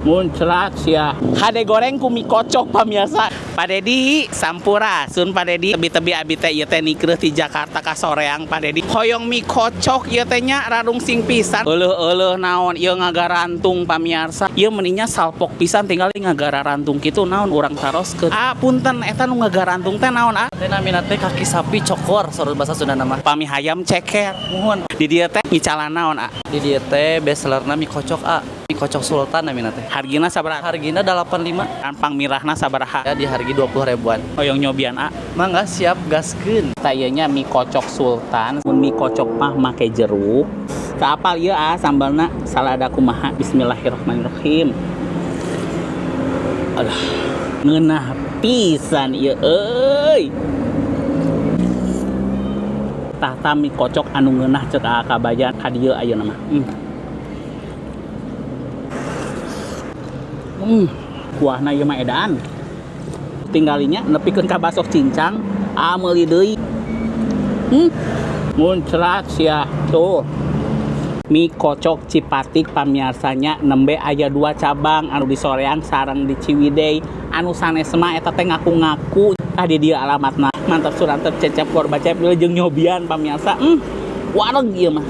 Muncrat ya. Hade goreng ku mie kocok pamirsa. Pak Dedi sampura, sun Pak Dedi tebi-tebi abi teh ieu teh nikreuh ti Jakarta ka soreang Pak Dedi. Hoyong mie kocok ieu teh nya radung sing pisan. Euleuh naon ieu ngagarantung pamirsa. Ieu meuninya salpok pisan tinggal ngagarantung kitu naon urang taroskeun. Punten eta nu ngagarantung teh naon Teh namina teh kaki sapi cokor saur bahasa Sunda nama. Pami hayam ceker. Muhun. Di dieu teh micalan naon Di dieu teh bestsellerna mie kocok Mie kocok Sultan namina teh. Hargina sabaraha? Hargina 85. Pang mirahna sabaraha? Ya di harga 20 ribuan. Hoyong nyobian Mangga siap gaskeun. Tayanya mie kocok Sultan. Mie kocok mah make jeruk. Kaapal ieu sambalna salada kumaha. Bismillahirrahmanirrahim. Alah, ngeunah pisan ieu euy. Tahta mie kocok anu ngeunah ceuk kabayan ka dieu ayeuna mah. Kuahna ieu mah edan. Tinggalinya nepikeun ka basok cincang, meuli deui. Muncrat sia tuh. Mie kocok Cipatik pamiarsanya nembe aya 2 cabang anu di Soreang sareng di Ciwidey. Anu sanes mah eta teh ngaku-ngaku di dieu alamatna. Mantap surantep cecep korba cep jeung nyobian pamiarsa. Wareg ieu mah.